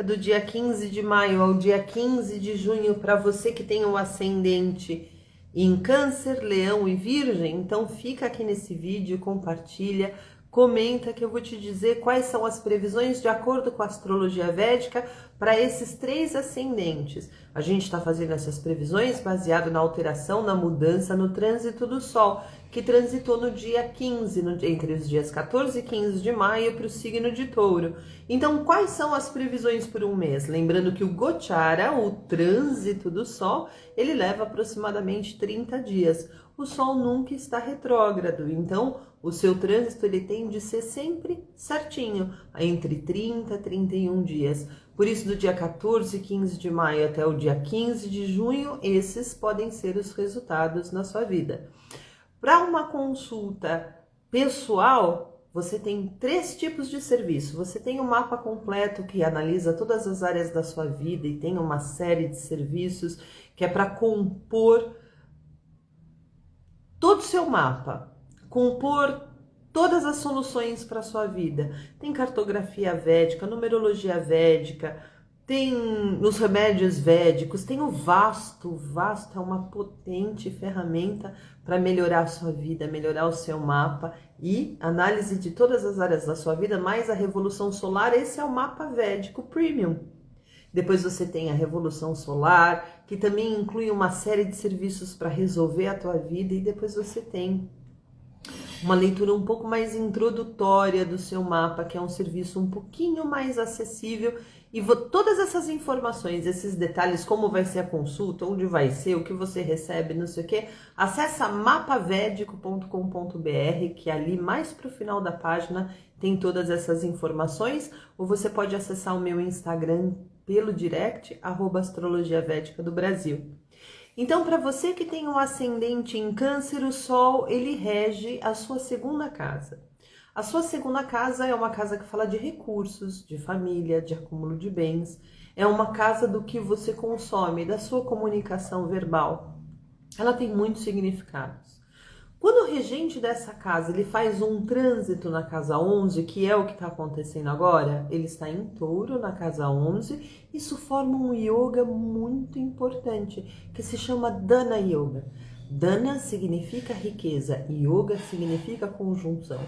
Do dia 15 de maio ao dia 15 de junho, para você que tem um ascendente em Câncer, Leão e Virgem, então fica aqui nesse vídeo, compartilha, comenta que eu vou te dizer quais são as previsões de acordo com a astrologia védica para esses três ascendentes. A gente está fazendo essas previsões baseado na alteração, na mudança, no trânsito do Sol, que transitou no dia 15, entre os dias 14 e 15 de maio para o signo de Touro. Então, quais são as previsões por um mês? Lembrando que o Gochara, o trânsito do Sol, ele leva aproximadamente 30 dias. O Sol nunca está retrógrado, então o seu trânsito ele tem de ser sempre certinho, entre 30 e 31 dias. Por isso, do dia 14 e 15 de maio até o dia 15 de junho, esses podem ser os resultados na sua vida. Para uma consulta pessoal, você tem três tipos de serviço. Você tem um mapa completo que analisa todas as áreas da sua vida e tem uma série de serviços que é para compor todo o seu mapa, compor todas as soluções para a sua vida. Tem cartografia védica, numerologia védica, tem os remédios védicos, tem o Vasto. O Vasto é uma potente ferramenta para melhorar a sua vida, melhorar o seu mapa e análise de todas as áreas da sua vida, mais a Revolução Solar. Esse é o mapa védico Premium. Depois você tem a Revolução Solar, que também inclui uma série de serviços para resolver a tua vida, e depois você tem uma leitura um pouco mais introdutória do seu mapa, que é um serviço um pouquinho mais acessível. E todas essas informações, esses detalhes, como vai ser a consulta, onde vai ser, o que você recebe, não sei o que, acessa mapavedico.com.br, que ali mais para o final da página tem todas essas informações, ou você pode acessar o meu Instagram pelo direct, @astrologiavédica do Brasil. Então, para você que tem um ascendente em Câncer, o Sol, ele rege a sua segunda casa. A sua segunda casa é uma casa que fala de recursos, de família, de acúmulo de bens. É uma casa do que você consome, da sua comunicação verbal. Ela tem muitos significados. Quando o regente dessa casa ele faz um trânsito na casa 11, que é o que está acontecendo agora, ele está em Touro na casa 11, isso forma um yoga muito importante, que se chama Dana Yoga. Dana significa riqueza, Yoga significa conjunção.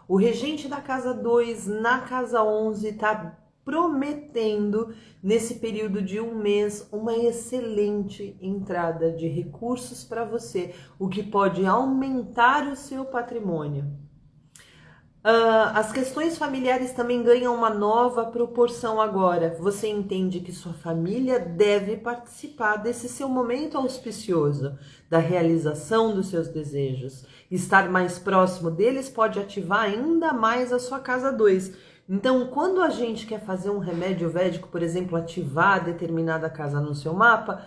O regente da casa 2 na casa 11 está prometendo, nesse período de um mês, uma excelente entrada de recursos para você, o que pode aumentar o seu patrimônio. As questões familiares também ganham uma nova proporção agora. Você entende que sua família deve participar desse seu momento auspicioso, da realização dos seus desejos. Estar mais próximo deles pode ativar ainda mais a sua casa 2. Então, quando a gente quer fazer um remédio védico, por exemplo, ativar determinada casa no seu mapa,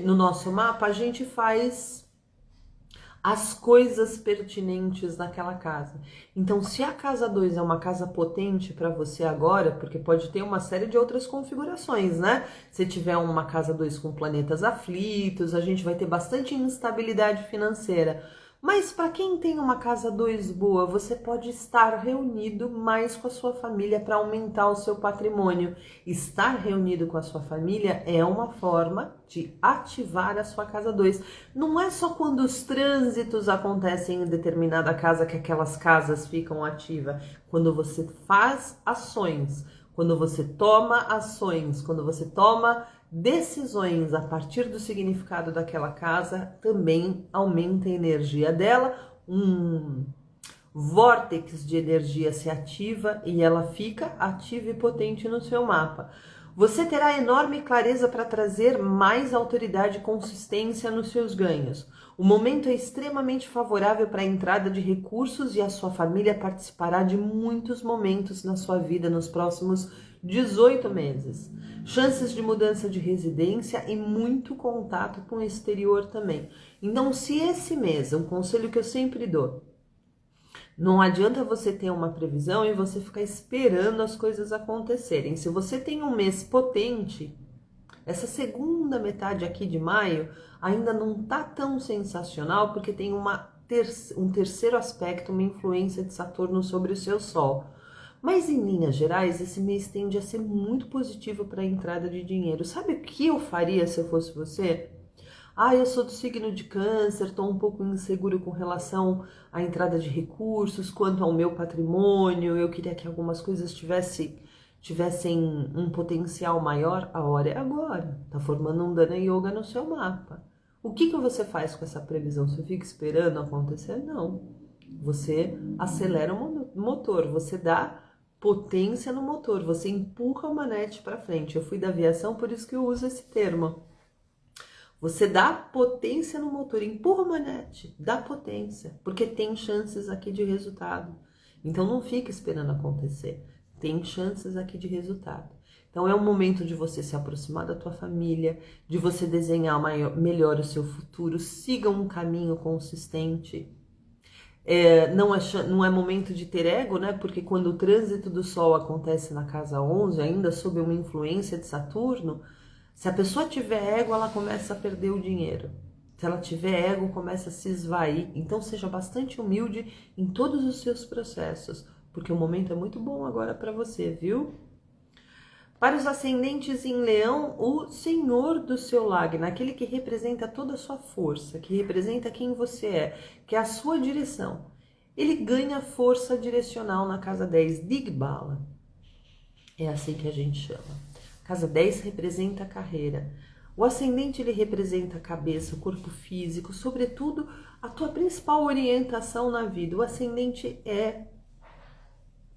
no nosso mapa, a gente faz as coisas pertinentes naquela casa. Então, se a casa 2 é uma casa potente para você agora, porque pode ter uma série de outras configurações, né? Se tiver uma casa 2 com planetas aflitos, a gente vai ter bastante instabilidade financeira. Mas para quem tem uma casa 2 boa, você pode estar reunido mais com a sua família para aumentar o seu patrimônio. Estar reunido com a sua família é uma forma de ativar a sua casa 2. Não é só quando os trânsitos acontecem em determinada casa que aquelas casas ficam ativas. Quando você faz ações, quando você toma ações, quando você toma decisões a partir do significado daquela casa, também aumenta a energia dela, um vórtice de energia se ativa e ela fica ativa e potente no seu mapa. Você terá enorme clareza para trazer mais autoridade e consistência nos seus ganhos. O momento é extremamente favorável para a entrada de recursos e a sua família participará de muitos momentos na sua vida nos próximos 18 meses. Chances de mudança de residência e muito contato com o exterior também. Então, se esse mês, um conselho que eu sempre dou, não adianta você ter uma previsão e você ficar esperando as coisas acontecerem. Se você tem um mês potente, essa segunda metade aqui de maio ainda não tá tão sensacional, porque tem um terceiro aspecto, uma influência de Saturno sobre o seu Sol. Mas em linhas gerais, esse mês tende a ser muito positivo para a entrada de dinheiro. Sabe o que eu faria se eu fosse você? Eu sou do signo de Câncer, estou um pouco inseguro com relação à entrada de recursos, quanto ao meu patrimônio, eu queria que algumas coisas tivessem um potencial maior. A hora é agora, está formando um Dana Yoga no seu mapa. O que você faz com essa previsão? Você fica esperando acontecer? Não. Você acelera o motor, você dá potência no motor, você empurra o manete para frente. Eu fui da aviação, por isso que eu uso esse termo. Você dá potência no motor, empurra o manete, dá potência, porque tem chances aqui de resultado. Então não fica esperando acontecer, tem chances aqui de resultado. Então é um momento de você se aproximar da tua família, de você desenhar melhor o seu futuro, siga um caminho consistente. Não é momento de ter ego, né? Porque quando o trânsito do Sol acontece na casa 11, ainda sob uma influência de Saturno, se a pessoa tiver ego, ela começa a perder o dinheiro. Se ela tiver ego, começa a se esvair. Então seja bastante humilde em todos os seus processos, porque o momento é muito bom agora para você, viu? Para os ascendentes em Leão, o Senhor do seu Lagna, aquele que representa toda a sua força, que representa quem você é, que é a sua direção. Ele ganha força direcional na casa 10, Digbala. É assim que a gente chama. Casa 10 representa a carreira. O ascendente ele representa a cabeça, o corpo físico, sobretudo a tua principal orientação na vida. O ascendente é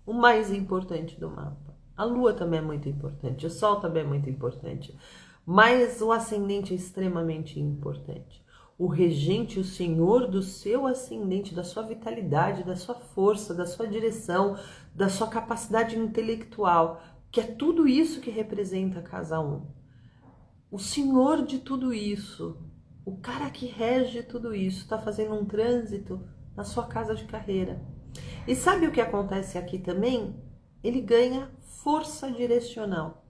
o mais importante do mapa. A lua também é muito importante, o sol também é muito importante, mas o ascendente é extremamente importante. O regente, o senhor do seu ascendente, da sua vitalidade, da sua força, da sua direção, da sua capacidade intelectual, que é tudo isso que representa a casa 1. O senhor de tudo isso, o cara que rege tudo isso, está fazendo um trânsito na sua casa de carreira. E sabe o que acontece aqui também? Ele ganha força direcional.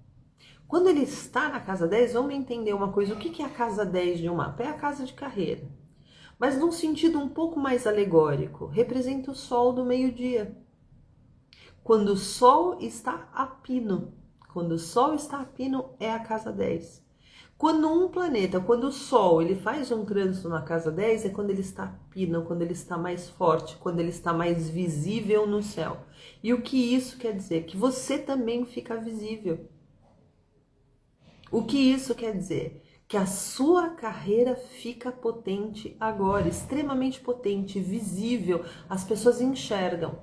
Quando ele está na casa 10, vamos entender uma coisa. O que é a casa 10 de um mapa? É a casa de carreira. Mas num sentido um pouco mais alegórico, representa o sol do meio-dia. Quando o sol está a pino. Quando o sol está a pino, é a casa 10. Quando um planeta, quando o Sol, ele faz um trânsito na casa 10, é quando ele está a pino, quando ele está mais forte, quando ele está mais visível no céu. E o que isso quer dizer? Que você também fica visível. O que isso quer dizer? Que a sua carreira fica potente agora, extremamente potente, visível, as pessoas enxergam.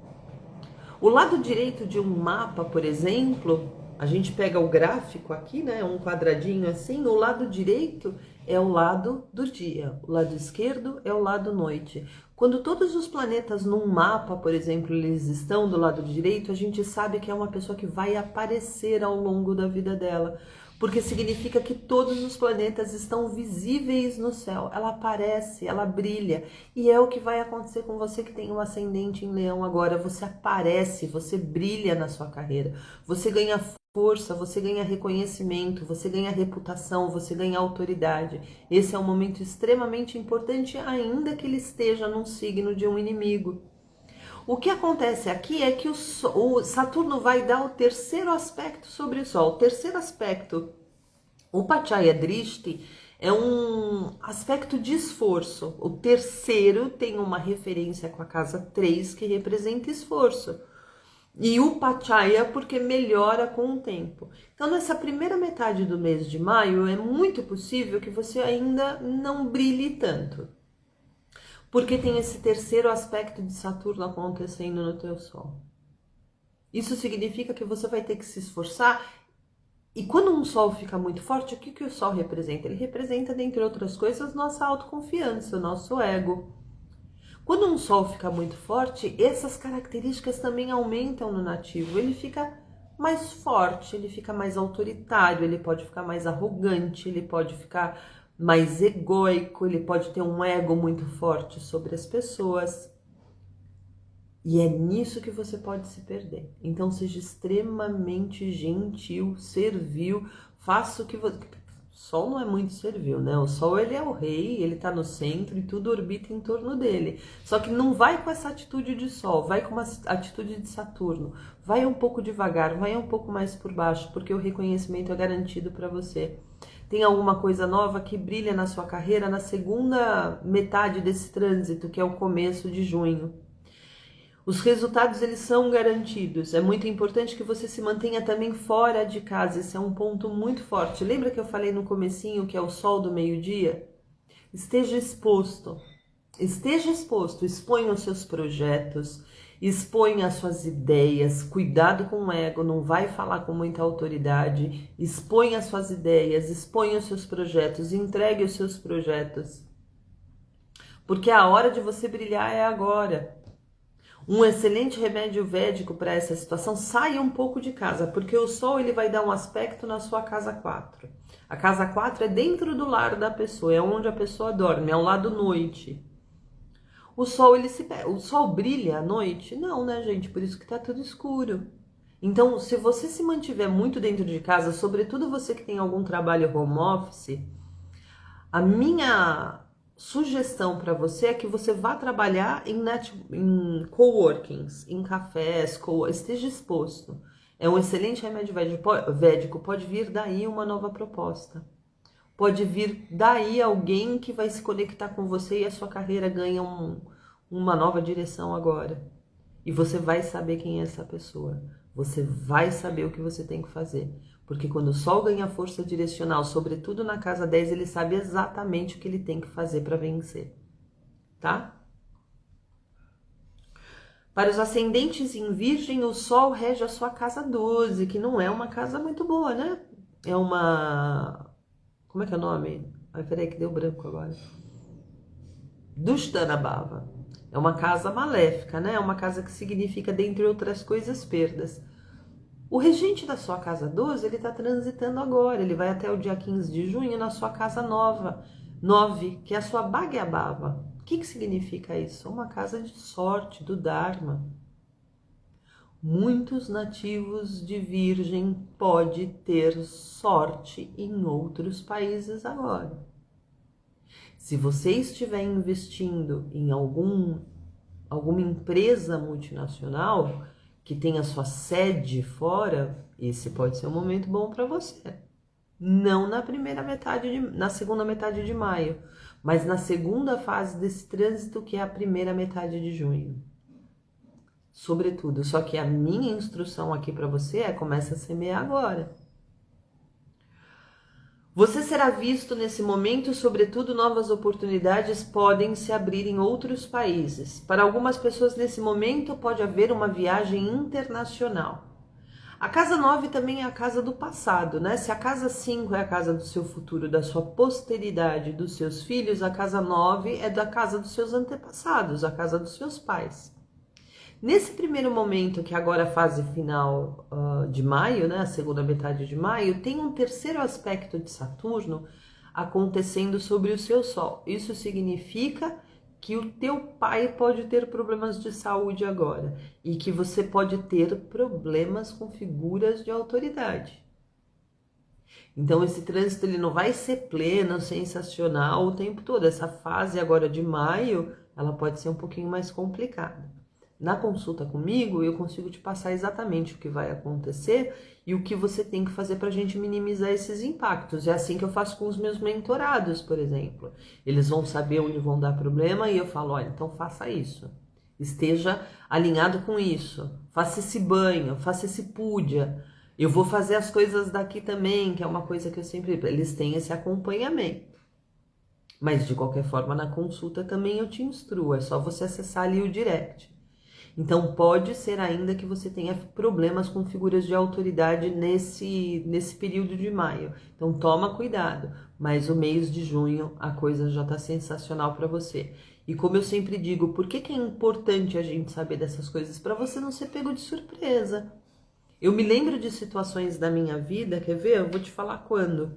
O lado direito de um mapa, por exemplo, a gente pega o gráfico aqui, né, um quadradinho assim, o lado direito é o lado do dia, o lado esquerdo é o lado noite. Quando todos os planetas num mapa, por exemplo, eles estão do lado direito, a gente sabe que é uma pessoa que vai aparecer ao longo da vida dela, porque significa que todos os planetas estão visíveis no céu, ela aparece, ela brilha, e é o que vai acontecer com você que tem um ascendente em Leão agora, você aparece, você brilha na sua carreira, você ganha força, você ganha reconhecimento, você ganha reputação, você ganha autoridade. Esse é um momento extremamente importante, ainda que ele esteja num signo de um inimigo. O que acontece aqui é que o Saturno vai dar o terceiro aspecto sobre o Sol. O terceiro aspecto, o Pachaya Drishti, é um aspecto de esforço. O terceiro tem uma referência com a casa 3, que representa esforço. E o Pachaya porque melhora com o tempo. Então, nessa primeira metade do mês de maio, é muito possível que você ainda não brilhe tanto. Porque tem esse terceiro aspecto de Saturno acontecendo no teu Sol. Isso significa que você vai ter que se esforçar. E quando um Sol fica muito forte, o que o Sol representa? Ele representa, dentre outras coisas, nossa autoconfiança, nosso ego. Quando um Sol fica muito forte, essas características também aumentam no nativo. Ele fica mais forte, ele fica mais autoritário, ele pode ficar mais arrogante, ele pode ficar mais egóico, ele pode ter um ego muito forte sobre as pessoas. E é nisso que você pode se perder. Então seja extremamente gentil, servil, faça o que você... Sol não é muito servil, né? O Sol, ele é o rei, ele tá no centro e tudo orbita em torno dele. Só que não vai com essa atitude de Sol, vai com uma atitude de Saturno. Vai um pouco devagar, vai um pouco mais por baixo, porque o reconhecimento é garantido para você. Tem alguma coisa nova que brilha na sua carreira na segunda metade desse trânsito, que é o começo de junho. Os resultados, eles são garantidos. É muito importante que você se mantenha também fora de casa. Esse é um ponto muito forte. Lembra que eu falei no comecinho que é o sol do meio-dia? Esteja exposto. Esteja exposto. Exponha os seus projetos. Exponha as suas ideias. Cuidado com o ego. Não vai falar com muita autoridade. Exponha as suas ideias. Exponha os seus projetos. Entregue os seus projetos. Porque a hora de você brilhar é agora. Um excelente remédio védico para essa situação, saia um pouco de casa, porque o Sol, ele vai dar um aspecto na sua casa 4. A casa 4 é dentro do lar da pessoa, é onde a pessoa dorme, é o lado noite. O Sol, o Sol brilha à noite? Não, né, gente? Por isso que tá tudo escuro. Então, se você se mantiver muito dentro de casa, sobretudo você que tem algum trabalho home office, a minha sugestão para você é que você vá trabalhar em coworkings, em cafés, esteja exposto. É um excelente remédio védico, pode vir daí uma nova proposta. Pode vir daí alguém que vai se conectar com você e a sua carreira ganha uma nova direção agora. E você vai saber quem é essa pessoa. Você vai saber o que você tem que fazer. Porque quando o Sol ganha força direcional, sobretudo na casa 10, ele sabe exatamente o que ele tem que fazer para vencer. Tá? Para os ascendentes em Virgem, o Sol rege a sua casa 12, que não é uma casa muito boa, né? É uma... Como é que é o nome? Ai, peraí que deu branco agora. Dushtana Bhava. É uma casa maléfica, né? É uma casa que significa, dentre outras coisas, perdas. O regente da sua casa 12, ele está transitando agora, ele vai até o dia 15 de junho na sua casa 9, que é a sua Bhagyabhava. O que significa isso? Uma casa de sorte, do Dharma. Muitos nativos de Virgem podem ter sorte em outros países agora. Se você estiver investindo em alguma empresa multinacional que tenha sua sede fora, esse pode ser um momento bom para você. Não na segunda metade de maio, mas na segunda fase desse trânsito, que é a primeira metade de junho. Sobretudo, só que a minha instrução aqui para você é: começa a semear agora. Você será visto nesse momento, sobretudo novas oportunidades podem se abrir em outros países. Para algumas pessoas nesse momento pode haver uma viagem internacional. A casa 9 também é a casa do passado, né? Se a casa 5 é a casa do seu futuro, da sua posteridade, dos seus filhos, a casa 9 é da casa dos seus antepassados, a casa dos seus pais. Nesse primeiro momento, que agora é a fase final de maio, né, a segunda metade de maio, tem um terceiro aspecto de Saturno acontecendo sobre o seu Sol. Isso significa que o teu pai pode ter problemas de saúde agora e que você pode ter problemas com figuras de autoridade. Então esse trânsito, ele não vai ser pleno, sensacional o tempo todo. Essa fase agora de maio, ela pode ser um pouquinho mais complicada. Na consulta comigo, eu consigo te passar exatamente o que vai acontecer e o que você tem que fazer para a gente minimizar esses impactos. É assim que eu faço com os meus mentorados, por exemplo. Eles vão saber onde vão dar problema e eu falo: olha, então faça isso. Esteja alinhado com isso. Faça esse banho, faça esse puja. Eu vou fazer as coisas daqui também, que é uma coisa que eu sempre... Eles têm esse acompanhamento. Mas, de qualquer forma, na consulta também eu te instruo. É só você acessar ali o direct. Então, pode ser ainda que você tenha problemas com figuras de autoridade nesse período de maio. Então, toma cuidado. Mas o mês de junho, a coisa já está sensacional para você. E como eu sempre digo, por que é importante a gente saber dessas coisas? Para você não ser pego de surpresa. Eu me lembro de situações da minha vida, quer ver? Eu vou te falar quando.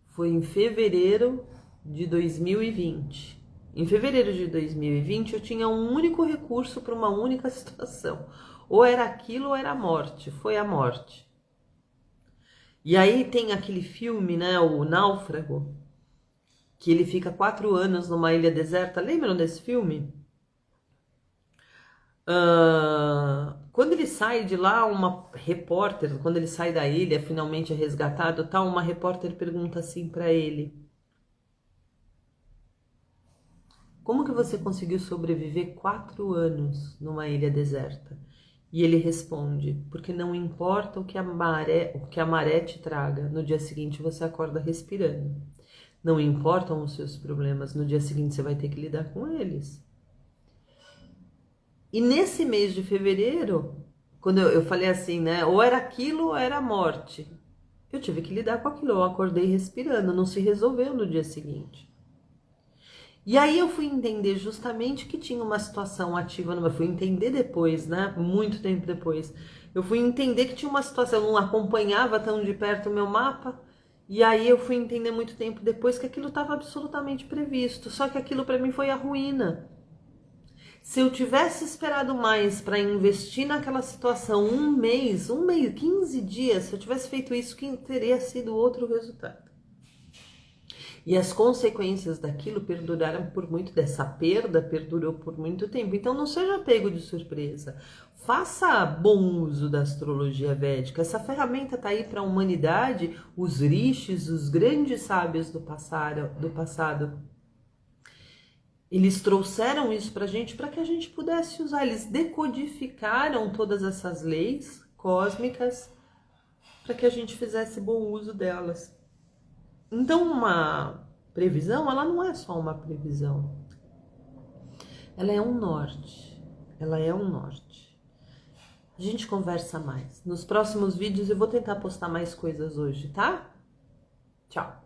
Foi em fevereiro de 2020. Em fevereiro de 2020, eu tinha um único recurso para uma única situação. Ou era aquilo ou era a morte. Foi a morte. E aí tem aquele filme, né, o Náufrago, que ele fica 4 anos numa ilha deserta. Lembram desse filme? Quando ele sai de lá, uma repórter, quando ele sai da ilha, finalmente é resgatado, tal, uma repórter pergunta assim para ele: como que você conseguiu sobreviver 4 anos numa ilha deserta? E ele responde: porque não importa o que a maré te traga, no dia seguinte você acorda respirando. Não importam os seus problemas, no dia seguinte você vai ter que lidar com eles. E nesse mês de fevereiro, quando eu falei assim, né? Ou era aquilo ou era a morte. Eu tive que lidar com aquilo. Eu acordei respirando, não se resolveu no dia seguinte. E aí eu fui entender justamente que tinha uma situação ativa, eu fui entender depois, né? Muito tempo depois. Eu fui entender que tinha uma situação, eu não acompanhava tão de perto o meu mapa. E aí eu fui entender muito tempo depois que aquilo estava absolutamente previsto. Só que aquilo para mim foi a ruína. Se eu tivesse esperado mais para investir naquela situação um mês, 15 dias, se eu tivesse feito isso, que teria sido outro resultado. E as consequências daquilo perduraram por muito, dessa perda perdurou por muito tempo. Então não seja pego de surpresa. Faça bom uso da astrologia védica. Essa ferramenta está aí para a humanidade, os rishis, os grandes sábios do passado. Eles trouxeram isso para a gente para que a gente pudesse usar. Eles decodificaram todas essas leis cósmicas para que a gente fizesse bom uso delas. Então, uma previsão, ela não é só uma previsão. Ela é um norte. Ela é um norte. A gente conversa mais. Nos próximos vídeos eu vou tentar postar mais coisas hoje, tá? Tchau!